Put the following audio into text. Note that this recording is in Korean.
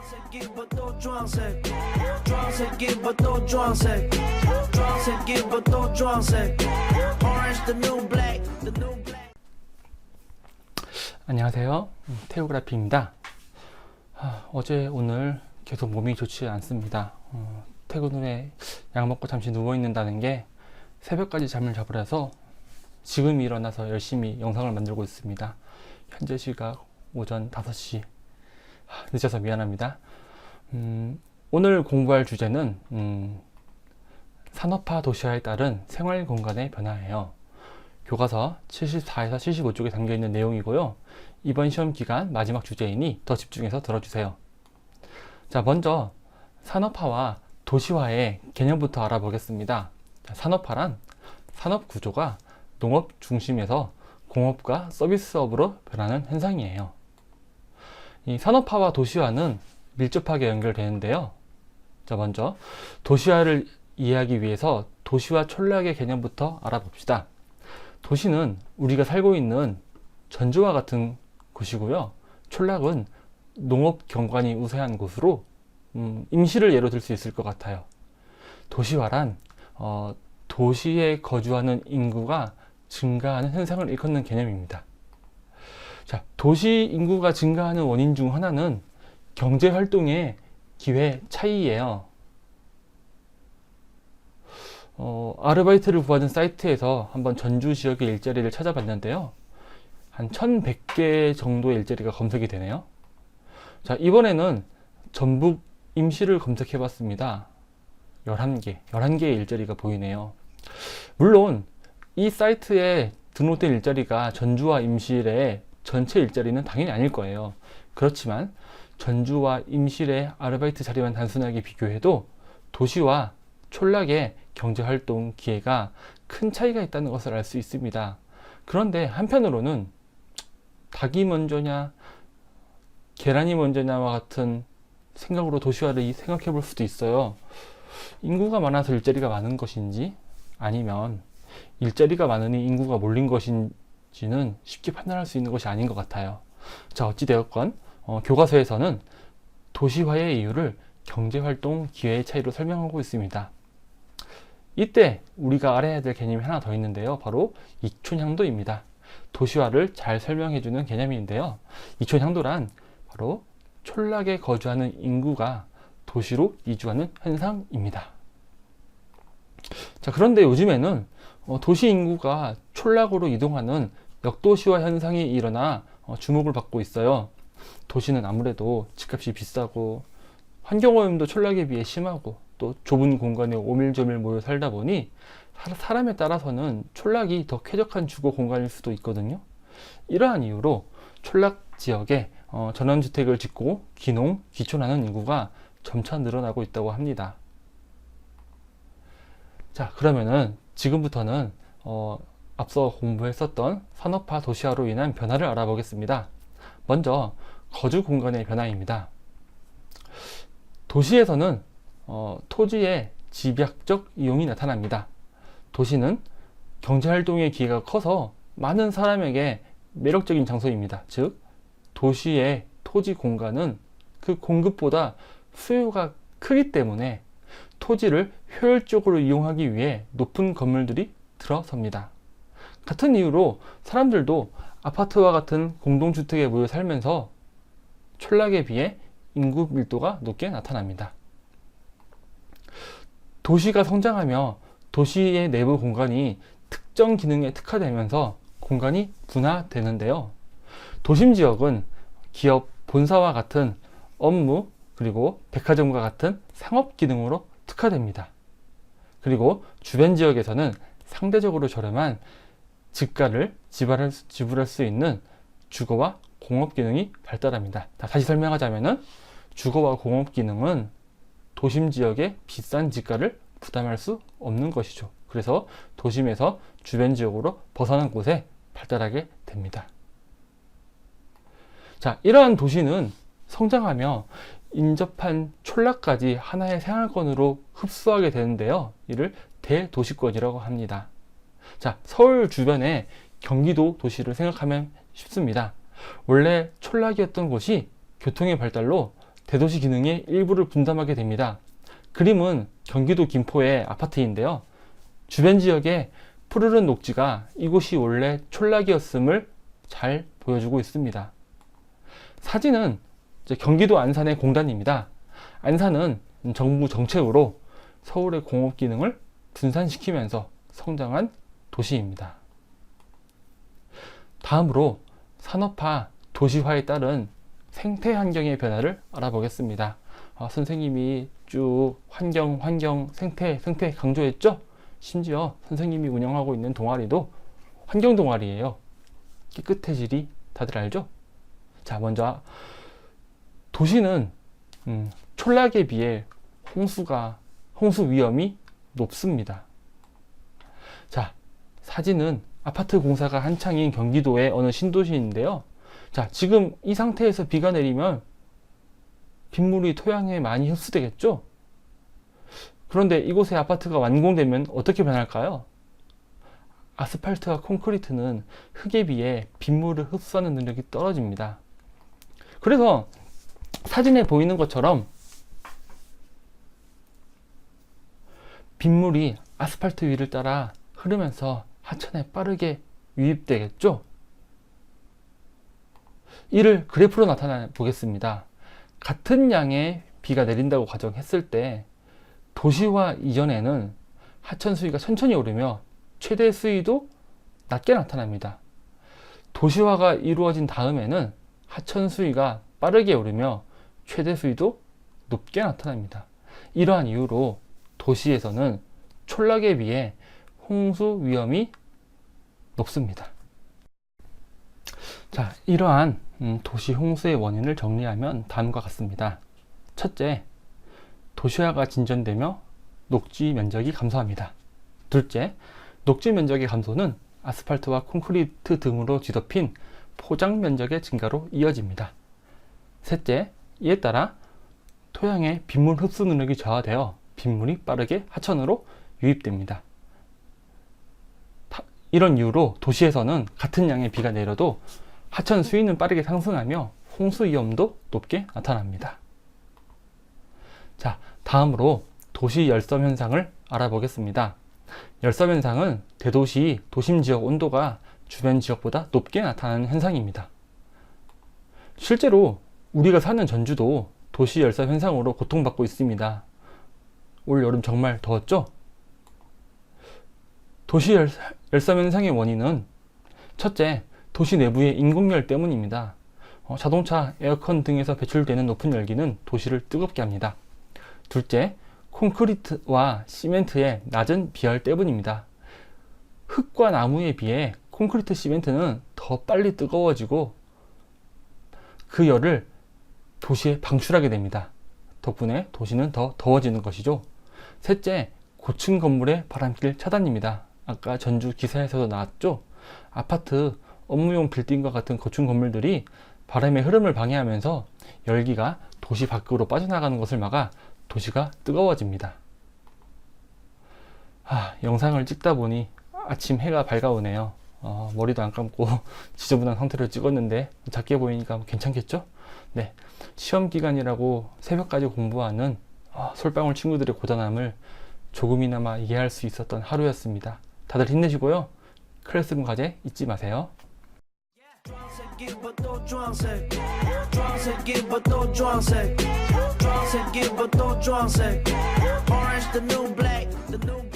주황색이고 또 주황색 주황색이고 또 주황색 주황색이고 또 주황색 Orange the new black the new black. 안녕하세요, 테오그라피입니다. 어제 오늘 계속 몸이 좋지 않습니다. 퇴근 후에 약 먹고 잠시 누워 있는다는 게 새벽까지 잠을 자버려서 지금 일어나서 열심히 영상을 만들고 있습니다. 현재 시각 오전 5시. 늦어서 미안합니다. 오늘 공부할 주제는 산업화 도시화에 따른 생활 공간의 변화예요. 교과서 74에서 75쪽에 담겨 있는 내용이고요. 이번 시험 기간 마지막 주제이니 더 집중해서 들어주세요. 자, 먼저 산업화와 도시화의 개념부터 알아보겠습니다. 산업화란 산업 구조가 농업 중심에서 공업과 서비스업으로 변하는 현상이에요. 이 산업화와 도시화는 밀접하게 연결되는데요. 자, 먼저 도시화를 이해하기 위해서 도시화 촌락의 개념부터 알아봅시다. 도시는 우리가 살고 있는 전주와 같은 곳이고요. 촌락은 농업 경관이 우세한 곳으로 임시를 예로 들 수 있을 것 같아요. 도시화란 도시에 거주하는 인구가 증가하는 현상을 일컫는 개념입니다. 자, 도시 인구가 증가하는 원인 중 하나는 경제 활동의 기회 차이예요. 아르바이트를 구하는 사이트에서 한번 전주 지역의 일자리를 찾아봤는데요. 한 1100개 정도의 일자리가 검색이 되네요. 자, 이번에는 전북 임시를 검색해 봤습니다. 11개의 일자리가 보이네요. 물론 이 사이트에 등록된 일자리가 전주와 임실의 전체 일자리는 당연히 아닐 거예요. 그렇지만 전주와 임실의 아르바이트 자리만 단순하게 비교해도 도시와 촌락의 경제활동 기회가 큰 차이가 있다는 것을 알 수 있습니다. 그런데 한편으로는 닭이 먼저냐 계란이 먼저냐와 같은 생각으로 도시화를 생각해 볼 수도 있어요. 인구가 많아서 일자리가 많은 것인지 아니면 일자리가 많으니 인구가 몰린 것인지는 쉽게 판단할 수 있는 것이 아닌 것 같아요. 자, 어찌되었건 교과서에서는 도시화의 이유를 경제활동 기회의 차이로 설명하고 있습니다. 이때 우리가 알아야 될 개념이 하나 더 있는데요. 바로 이촌향도입니다. 도시화를 잘 설명해주는 개념인데요. 이촌향도란 바로 촌락에 거주하는 인구가 도시로 이주하는 현상입니다. 자, 그런데 요즘에는 도시 인구가 촌락으로 이동하는 역도시화 현상이 일어나 주목을 받고 있어요. 도시는 아무래도 집값이 비싸고 환경오염도 촌락에 비해 심하고 또 좁은 공간에 오밀조밀 모여 살다 보니 사람에 따라서는 촌락이 더 쾌적한 주거 공간일 수도 있거든요. 이러한 이유로 촌락 지역에 전원주택을 짓고 귀농, 귀촌하는 인구가 점차 늘어나고 있다고 합니다. 자, 그러면은 지금부터는 앞서 공부했었던 산업화 도시화로 인한 변화를 알아보겠습니다. 먼저 거주 공간의 변화입니다. 도시에서는 토지의 집약적 이용이 나타납니다. 도시는 경제활동의 기회가 커서 많은 사람에게 매력적인 장소입니다. 즉, 도시의 토지 공간은 그 공급보다 수요가 크기 때문에 토지를 효율적으로 이용하기 위해 높은 건물들이 들어섭니다. 같은 이유로 사람들도 아파트와 같은 공동주택에 모여 살면서 촌락에 비해 인구 밀도가 높게 나타납니다. 도시가 성장하며 도시의 내부 공간이 특정 기능에 특화되면서 공간이 분화되는데요. 도심 지역은 기업 본사와 같은 업무 그리고 백화점과 같은 상업 기능으로 특화됩니다. 그리고 주변 지역에서는 상대적으로 저렴한 집가를 지불할 수 있는 주거와 공업 기능이 발달합니다. 다시 설명하자면은 주거와 공업 기능은 도심 지역의 비싼 집가를 부담할 수 없는 것이죠. 그래서 도심에서 주변 지역으로 벗어난 곳에 발달하게 됩니다. 자, 이러한 도시는 성장하며 인접한 촌락까지 하나의 생활권으로 흡수하게 되는데요. 이를 대도시권이라고 합니다. 자, 서울 주변에 경기도 도시를 생각하면 쉽습니다. 원래 촌락이었던 곳이 교통의 발달로 대도시 기능의 일부를 분담하게 됩니다. 그림은 경기도 김포의 아파트인데요. 주변 지역에 푸르른 녹지가 이곳이 원래 촌락이었음을 잘 보여주고 있습니다. 사진은 경기도 안산의 공단입니다. 안산은 정부 정책으로 서울의 공업 기능을 분산시키면서 성장한 도시입니다. 다음으로 산업화, 도시화에 따른 생태 환경의 변화를 알아보겠습니다. 선생님이 쭉 환경, 생태 강조했죠? 심지어 선생님이 운영하고 있는 동아리도 환경 동아리예요. 깨끗해지리 다들 알죠? 자, 먼저 도시는 촌락에 비해 홍수 위험이 높습니다. 자, 사진은 아파트 공사가 한창인 경기도의 어느 신도시인데요. 자, 지금 이 상태에서 비가 내리면 빗물이 토양에 많이 흡수되겠죠? 그런데 이곳의 아파트가 완공되면 어떻게 변할까요? 아스팔트와 콘크리트는 흙에 비해 빗물을 흡수하는 능력이 떨어집니다. 그래서 사진에 보이는 것처럼 빗물이 아스팔트 위를 따라 흐르면서 하천에 빠르게 유입되겠죠? 이를 그래프로 나타내 보겠습니다. 같은 양의 비가 내린다고 가정했을 때 도시화 이전에는 하천 수위가 천천히 오르며 최대 수위도 낮게 나타납니다. 도시화가 이루어진 다음에는 하천 수위가 빠르게 오르며 최대 수위도 높게 나타납니다. 이러한 이유로 도시에서는 촌락에 비해 홍수 위험이 높습니다. 자, 이러한 도시 홍수의 원인을 정리하면 다음과 같습니다. 첫째, 도시화가 진전되며 녹지 면적이 감소합니다. 둘째, 녹지 면적의 감소는 아스팔트와 콘크리트 등으로 뒤덮인 포장 면적의 증가로 이어집니다. 셋째, 이에 따라 토양의 빗물 흡수 능력이 저하되어 빗물이 빠르게 하천으로 유입됩니다. 이런 이유로 도시에서는 같은 양의 비가 내려도 하천 수위는 빠르게 상승하며 홍수 위험도 높게 나타납니다. 자, 다음으로 도시 열섬 현상을 알아보겠습니다. 열섬 현상은 대도시 도심 지역 온도가 주변 지역보다 높게 나타나는 현상입니다. 실제로 우리가 사는 전주도 도시 열섬 현상으로 고통받고 있습니다. 올 여름 정말 더웠죠? 도시 열섬 현상의 원인은 첫째, 도시 내부의 인공열 때문입니다. 자동차, 에어컨 등에서 배출되는 높은 열기는 도시를 뜨겁게 합니다. 둘째, 콘크리트와 시멘트의 낮은 비열 때문입니다. 흙과 나무에 비해 콘크리트, 시멘트는 더 빨리 뜨거워지고 그 열을 도시에 방출하게 됩니다. 덕분에 도시는 더 더워지는 것이죠. 셋째, 고층 건물의 바람길 차단입니다. 아까 전주 기사에서도 나왔죠? 아파트, 업무용 빌딩과 같은 고층 건물들이 바람의 흐름을 방해하면서 열기가 도시 밖으로 빠져나가는 것을 막아 도시가 뜨거워집니다. 영상을 찍다 보니 아침 해가 밝아오네요. 머리도 안 감고 지저분한 상태로 찍었는데 작게 보이니까 괜찮겠죠? 네, 시험 기간이라고 새벽까지 공부하는 솔방울 친구들의 고단함을 조금이나마 이해할 수 있었던 하루였습니다. 다들 힘내시고요. 클래스룸 과제 잊지 마세요. Orange the new black, the new